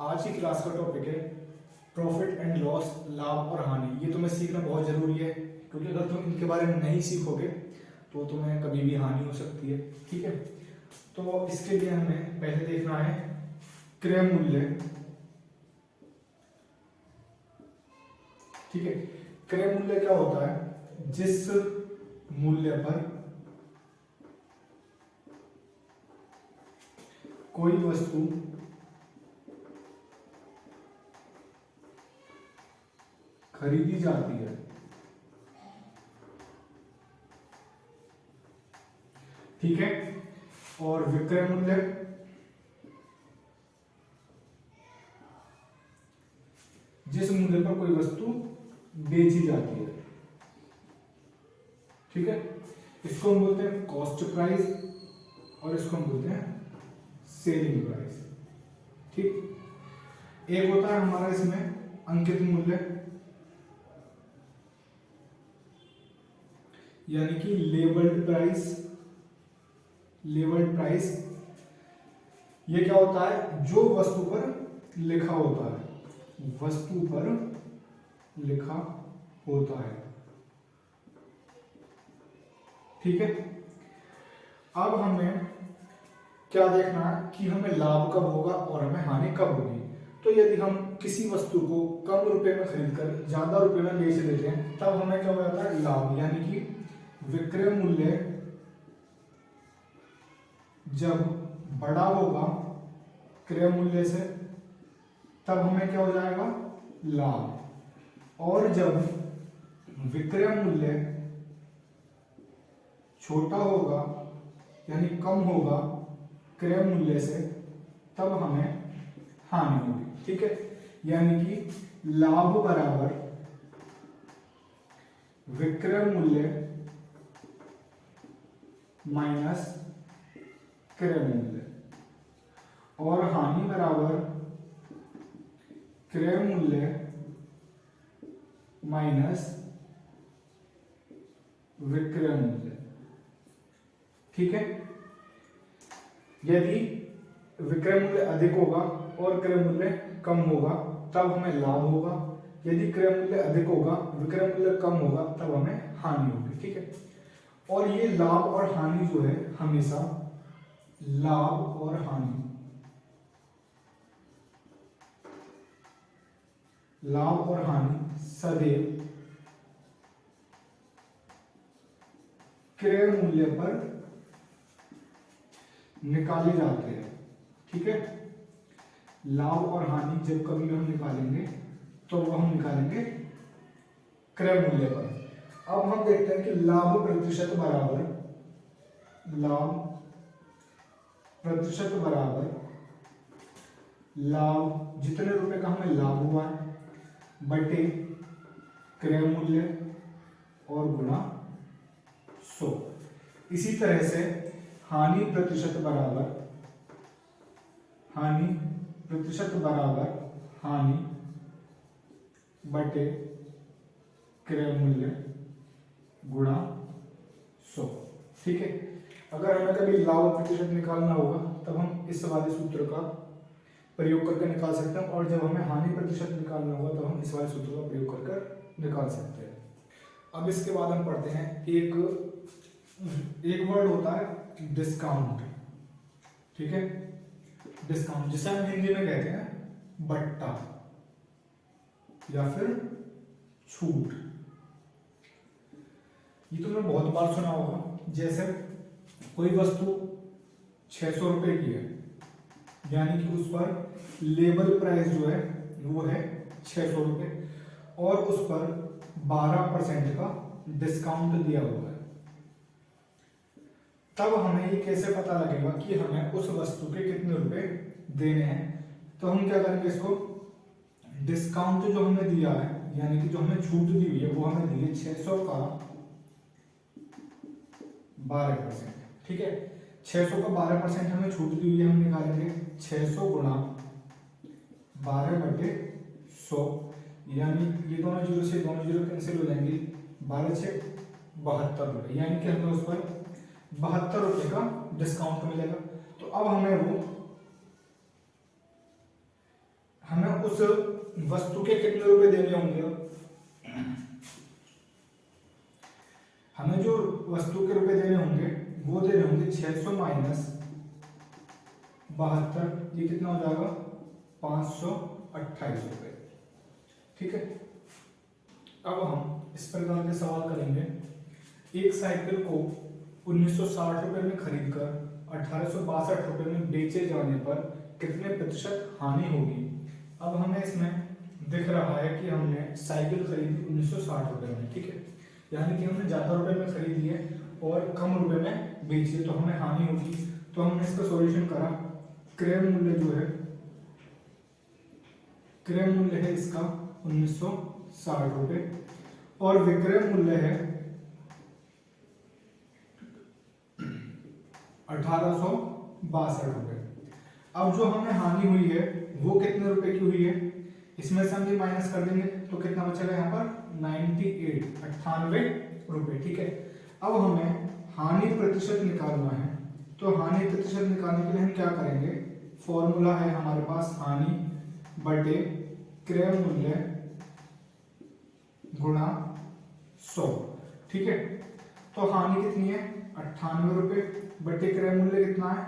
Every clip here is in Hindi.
आज की क्लास का टॉपिक है प्रॉफिट एंड लॉस, लाभ और हानि। ये तुम्हें सीखना बहुत जरूरी है, क्योंकि अगर तुम इनके बारे में नहीं सीखोगे तो तुम्हें कभी भी हानि हो सकती है। ठीक है, तो इसके लिए हमें पहले देखना है क्रय मूल्य। ठीक है, क्रय मूल्य क्या होता है? जिस मूल्य पर कोई वस्तु खरीदी जाती है, ठीक है। और विक्रय मूल्य जिस मूल्य पर कोई वस्तु बेची जाती है, ठीक है। इसको हम बोलते हैं कॉस्ट प्राइस और इसको हम बोलते हैं सेलिंग प्राइस। ठीक, एक होता है हमारा इसमें अंकित मूल्य, यानी कि लेबल्ड प्राइस। लेबल्ड प्राइस ये क्या होता है? जो वस्तु पर लिखा होता है, वस्तु पर लिखा होता है, ठीक है। अब हमें क्या देखना है कि हमें लाभ कब होगा और हमें हानि कब होगी। तो यदि हम किसी वस्तु को कम रुपए में खरीदकर ज्यादा रुपए में बेच देते हैं, तब हमें क्या हो जाता है? लाभ। यानी कि विक्रय मूल्य जब बड़ा होगा क्रय मूल्य से, तब हमें क्या हो जाएगा? लाभ। और जब विक्रय मूल्य छोटा होगा यानी कम होगा क्रय मूल्य से, तब हमें हानि होगी। ठीक है, यानी कि लाभ बराबर विक्रय मूल्य माइनस क्रय मूल्य, और हानि बराबर क्रय मूल्य माइनस विक्रय मूल्य। ठीक है, यदि विक्रय मूल्य अधिक होगा और क्रय मूल्य कम होगा, तब हमें लाभ होगा। यदि क्रय मूल्य अधिक होगा, विक्रय मूल्य कम होगा, तब हमें हानि होगी। ठीक है, और ये लाभ और हानि जो है, हमेशा लाभ और हानि, लाभ और हानि सदैव क्रय मूल्य पर निकाले जाते हैं। ठीक है, लाभ और हानि जब कभी हम निकालेंगे तो वो हम निकालेंगे क्रय मूल्य पर। अब हम देखते हैं कि लाभ प्रतिशत बराबर, लाभ प्रतिशत बराबर लाभ, जितने रुपए का हमें लाभ हुआ है, बटे क्रय मूल्य और गुणा 100। इसी तरह से हानि प्रतिशत बराबर, हानि प्रतिशत बराबर हानि बटे क्रय मूल्य गुणा 100। ठीक है, अगर हमें कभी लाभ प्रतिशत निकालना होगा, तब हम इस वाले सूत्र का प्रयोग करके निकाल सकते हैं, और जब हमें हानि प्रतिशत निकालना होगा, तब हम इस वाले सूत्र का प्रयोग कर निकाल सकते हैं। अब इसके बाद हम पढ़ते हैं एक वर्ड होता है डिस्काउंट। ठीक है, डिस्काउंट जिसे हम हिंदी में कहते हैं बट्टा या फिर छूट। ये तुमने बहुत बार सुना होगा। जैसे कोई वस्तु 600 रुपए की है, यानी कि उस पर लेबल प्राइस जो है वो है 600 रुपए, और उस पर 12% का डिस्काउंट दिया हुआ है। तब हमें ये कैसे पता लगेगा कि हमें उस वस्तु के कितने रुपए देने हैं? तो हम क्या करेंगे, इसको डिस्काउंट जो हमें दिया है, यानी कि जो हमें छूट दी हुई है, वो हमें दी है 600 का 12%। ठीक है, 600 का 12% हमें छूट दी हुई है, हम निकालेंगे 600 गुणा 12/100, यानी ये दोनों जीरो से दोनों जीरो कैंसिल हो जाएंगे, 12 से 72 रुपए, यानी कि हमें उस पर 72 रुपए का डिस्काउंट मिलेगा। तो अब हमें वो हमें उस वस्तु के कितने रुपए देने होंगे। हमें जो वस्तु के रुपए देने होंगे वो देने होंगे 600 माइनस 72, ये कितना हो जाएगा 528 रुपए। ठीक है, अब हम इस प्रकार के सवाल करेंगे। एक साइकिल को 1960 रुपए में खरीदकर 1862 रुपए में बेचे जाने पर कितने प्रतिशत हानि होगी। अब हमें इसमें दिख रहा है कि हमने साइकिल खरीदी 1960 रुपए में, ठीक है, यानी कि हमने ज्यादा रुपए में खरीदी है और कम रुपए में बेची है, तो हमें हानि होगी। तो हमने इसका सॉल्यूशन करा। क्रय मूल्य जो है, क्रय मूल्य है इसका 1960 रुपए और विक्रय मूल्य है 1862 रुपए। अब जो हमें हानि हुई है वो कितने रुपए की हुई है, इसमें से हम ये माइनस कर देंगे तो कितना बचेगा यहाँ पर 98 रुपए। ठीक है, अब हमें हानि प्रतिशत निकालना है। तो हानि प्रतिशत निकालने के लिए हम क्या करेंगे, फॉर्मूला है हमारे पास हानि बटे क्रय मूल्य गुणा 100। ठीक है, तो हानि कितनी है 98 रुपए बटे क्रय मूल्य कितना है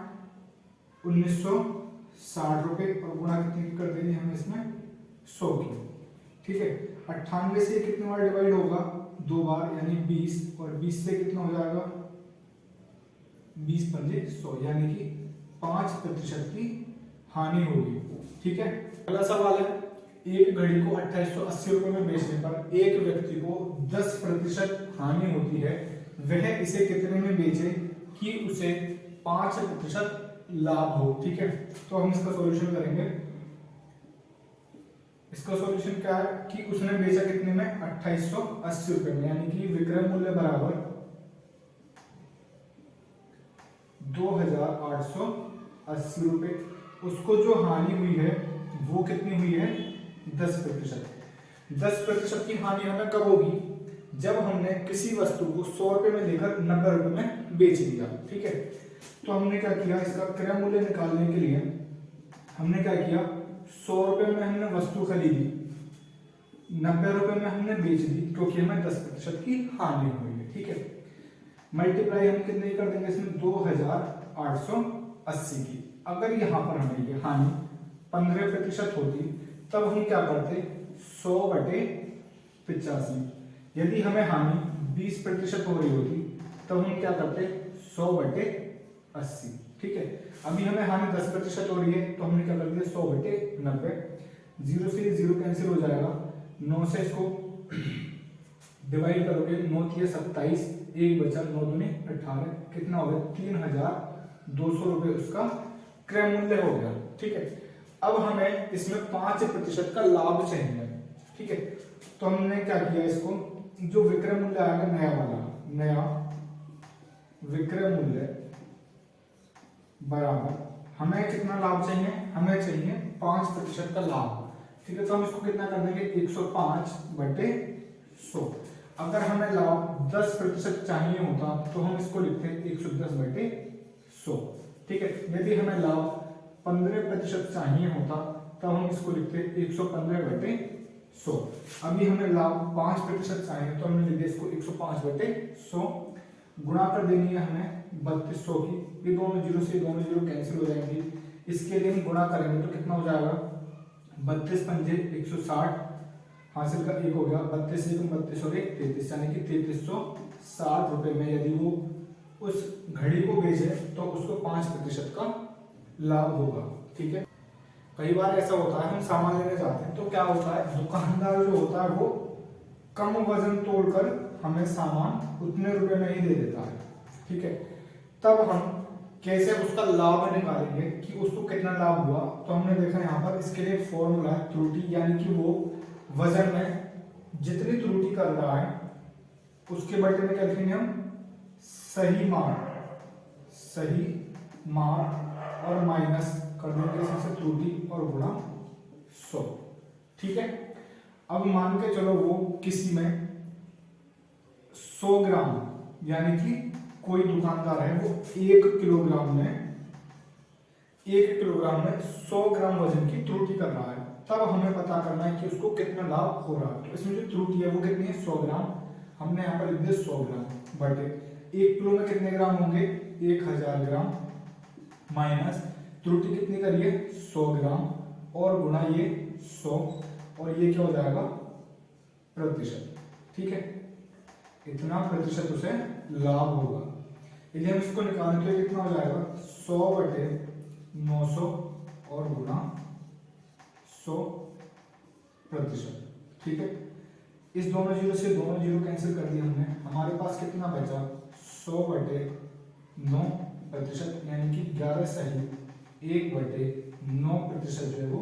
1960 रुपए और गुणा कितनी कर देंगे हमें इसमें 100 की। ठीक है, 98 से कितने बार डिवाइड होगा 2 बार, यानी 20, और 20 से कितना हो जाएगा 20 पंजे 100, यानी कि 5% की हानि होगी। ठीक है, अगला सवाल है, एक घड़ी को 2880 रुपए में बेचने पर एक व्यक्ति को 10% हानि होती है, वह इसे कितने में बेचे कि उसे 5% लाभ हो। ठीक है, तो हम इसका सॉल्यूशन करेंगे। इसका सॉल्यूशन क्या है कि उसने बेचा कितने में 2880 रुपए में, यानी कि विक्रय मूल्य बराबर 2880 रुपए। उसको जो हानि हुई है वो कितनी हुई है 10%। 10% की हानि हमें कब होगी, जब हमने किसी वस्तु को 100 रुपए में लेकर 90 रुपए में बेच दिया। ठीक है, तो हमने क्या किया, इसका क्रय मूल्य निकालने के लिए हमने क्या किया, 100 रुपए में हमने वस्तु खरीदी, 90 रुपए में हमने बेच दी, क्योंकि हमें 10% की हानि हुई है। ठीक है, मल्टीप्लाई हम कितने कर देंगे इसमें 2880 की। अगर यहाँ पर हमें ये हानि 15% होती तब हम क्या करते 100/85। यदि हमें हानि 20% हो रही होती तब हम क्या करते 100/80। ठीक है, अभी हमें हानि 10% हो रही है तो हमने क्या कर दिया 100/90। 0 से 0 कैंसिल हो जाएगा, 9 से इसको डिवाइड करोगे, 9 3 27, 1 बचा, 9 दूनी 18, कितना हो गया 3200 रुपए उसका क्रय मूल्य हो गया। ठीक है, अब हमें इसमें 5% का लाभ चाहिए। ठीक है, तो हमने क्या किया, इसको जो विक्रय मूल्य आएगा नया वाला, नया विक्रय मूल्य बराबर हमें कितना लाभ चाहिए, हमें चाहिए 5% का लाभ। ठीक है, तो हम इसको कितना कर देंगे 105/100। अगर हमें लाभ 10% चाहिए होता तो हम इसको लिखते 110/100। ठीक है, यदि हमें लाभ 15% चाहिए होता तब हम इसको लिखते 115/100। अभी हमें लाभ 5% चाहिए तो हमने लिख दिया इसको 105/100। गुणा कर देनी है हमें 3200 की, ये दोनों 0 से दोनों 0 कैंसिल हो जाएंगी। इसके लिए हम गुणा करेंगे तो कितना हो जाएगा 32 पंजे 160, हासिल का 1 हो गया, 32 से 32 और 1 33, यानी कि 3360 रुपए में यदि वो उस घड़ी को बेचे तो उसको 5% का लाभ होगा। ठीक है, कई बार ऐसा होता है हम सामान लेने जाते हैं तो क्या होता है, दुकानदार जो होता है वो कम वजन तोड़कर हमें सामान उतने रुपए में ही दे देता है। ठीक है, तब हम कैसे उसका लाभ निकालेंगे कि उसको कितना लाभ हुआ, तो हमने देखा यहाँ पर इसके लिए फॉर्मूला है त्रुटि, यानी कि वो वजन में जितनी त्रुटि कर रहा है उसके बदले में क्या लिखेंगे हम सही मान और माइनस कर देंगे इसमें त्रुटि और गुणा 100। ठीक है, अब मान के चलो वो किसी में 100 ग्राम, यानी कि कोई दुकानदार है वो 1 किलोग्राम में 100 ग्राम वजन की त्रुटि कर रहा है। तब हमें पता करना है कि उसको कितना लाभ हो रहा है। तो इसमें जो त्रुटि है वो कितनी है 100 ग्राम, हमने यहाँ पर लिख दिया 100 ग्राम बटे 1 किलो में कितने ग्राम होंगे 1000 ग्राम, माइनस त्रुटि कितनी करिए 100 ग्राम और गुणा ये 100 और ये क्या हो जाएगा प्रतिशत। ठीक है, इतना प्रतिशत उसे लाभ होगा। यदि हम इसको निकालें तो कितना हो जाएगा 100 बटे 900 और गुणा 100 प्रतिशत। ठीक है, इस दोनों जीरो से दोनों जीरो कैंसिल कर दिया हमने, हमारे पास कितना बचा 100 बटे 9 प्रतिशत, यानी कि 11 सही 1 बटे 9 प्रतिशत जो है वो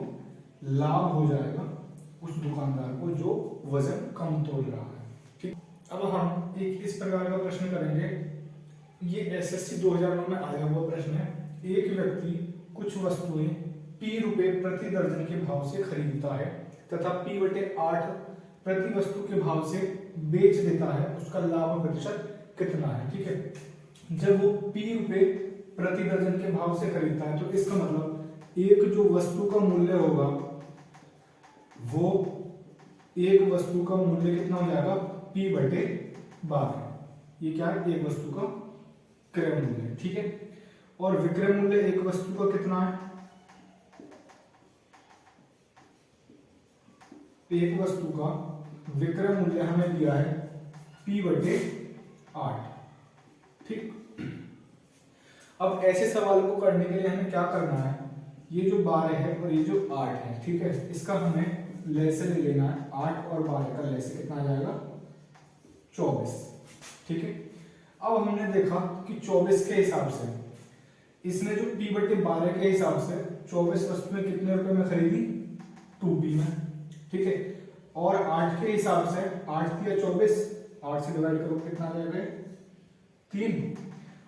लाभ हो जाएगा उस दुकानदार को जो वजन कम तोल रहा है। ठीक, अब हम एक इस प्रकार का प्रश्न करेंगे, ये एसएससी 2009 में आया हुआ प्रश्न है। एक व्यक्ति कुछ वस्तुएं P रुपए प्रति दर्जन के भाव से खरीदता है तथा P बटे 8 प्रति वस्तु के भाव से बेच देता है, उसका लाभ प्रतिशत कितना है। ठीक है, जब वो P रुपए प्रति दर्जन के भाव से खरीदता है तो इसका मतलब एक जो वस्तु का मूल्य होगा वो एक वस्तु का मूल्य कितना हो जाएगा P बटे 12, ये क्या है एक वस्तु का क्रय मूल्य। ठीक है, और विक्रय मूल्य एक वस्तु का कितना है, एक वस्तु का विक्रय मूल्य हमें दिया है P बटे 8। ठीक, अब ऐसे सवालों को करने के लिए हमें क्या करना है, ये जो 12 है और ये जो 8 है, ठीक है, इसका हमें लैसे ले लेना है। 8 और 12 का लैसे कितना आ जाएगा 24। ठीक है, अब हमने देखा कि 24 के हिसाब से इसने जो P बटे 12 के हिसाब से 24 वस्तुएं कितने रुपए में खरीदी 2P में। ठीक है, और 8 के हिसाब से 8 या 24, 8 से डिवाइड करो कितना आ जाएगा 3,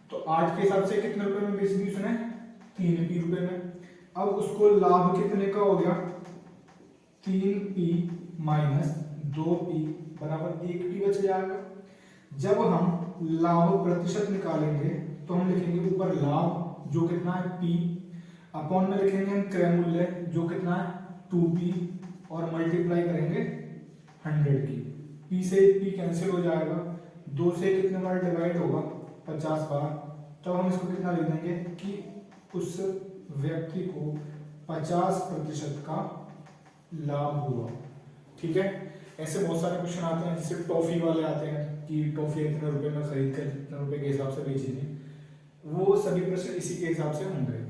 तो 8 के हिसाब से कितने रुपए में बेच दी उसने 3P रुपए में। अब उसको लाभ कितने का हो गया 3P माइनस 2P बराबर 1P बच जाएगा। जब हम लाभ प्रतिशत निकालेंगे तो हम लिखेंगे ऊपर लाभ जो कितना है P, अपॉन में लिखेंगे हम क्रय मूल्य जो कितना है 2P और मल्टीप्लाई करेंगे 100 की। P से P कैंसिल हो जाएगा, 2 से कितने बार डिवाइड होगा 50 बार, तब हम इसको कितना लिख देंगे कि उस व्यक्ति को 50% का लाभ हुआ। ठीक है, ऐसे बहुत सारे क्वेश्चन आते हैं, जैसे टॉफी वाले आते हैं कि टॉफी इतने रुपए में खरीद कर इतने रुपए के हिसाब से बेचेंगे, वो सभी प्रश्न इसी के हिसाब से होंगे।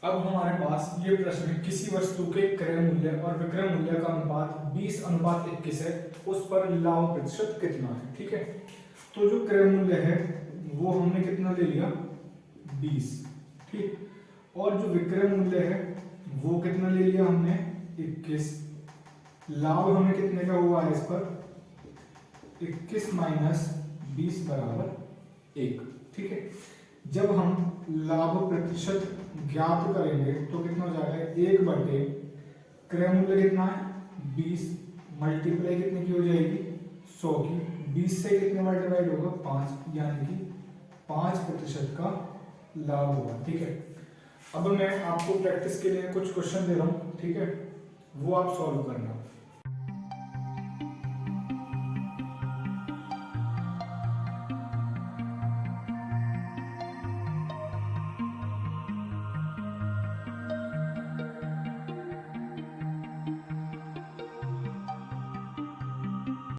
अब हमारे पास ये प्रश्न है, किसी वस्तु के क्रय मूल्य और विक्रय मूल्य का अनुपात 20:21 है, उस पर लाभ प्रतिशत कितना है। ठीक है, तो जो क्रय मूल्य है वो हमने कितना ले लिया 20। ठीक, और जो विक्रय मूल्य है वो कितना ले लिया हमने 21। लाभ हमें कितने का हुआ है इस पर 21 माइनस 20 बराबर 1। ठीक है, जब हम लाभ प्रतिशत ज्ञात करेंगे तो कितना हो जाएगा 1 बटे क्रय मूल्य कितना है 20 मल्टीप्लाई कितने की हो जाएगी 100 की, 20 से कितने बार डिवाइड होगा 5, यानी कि 5% का लाभ होगा। ठीक है, अब मैं आपको प्रैक्टिस के लिए कुछ क्वेश्चन दे रहा हूँ, ठीक है, वो आप सॉल्व करना।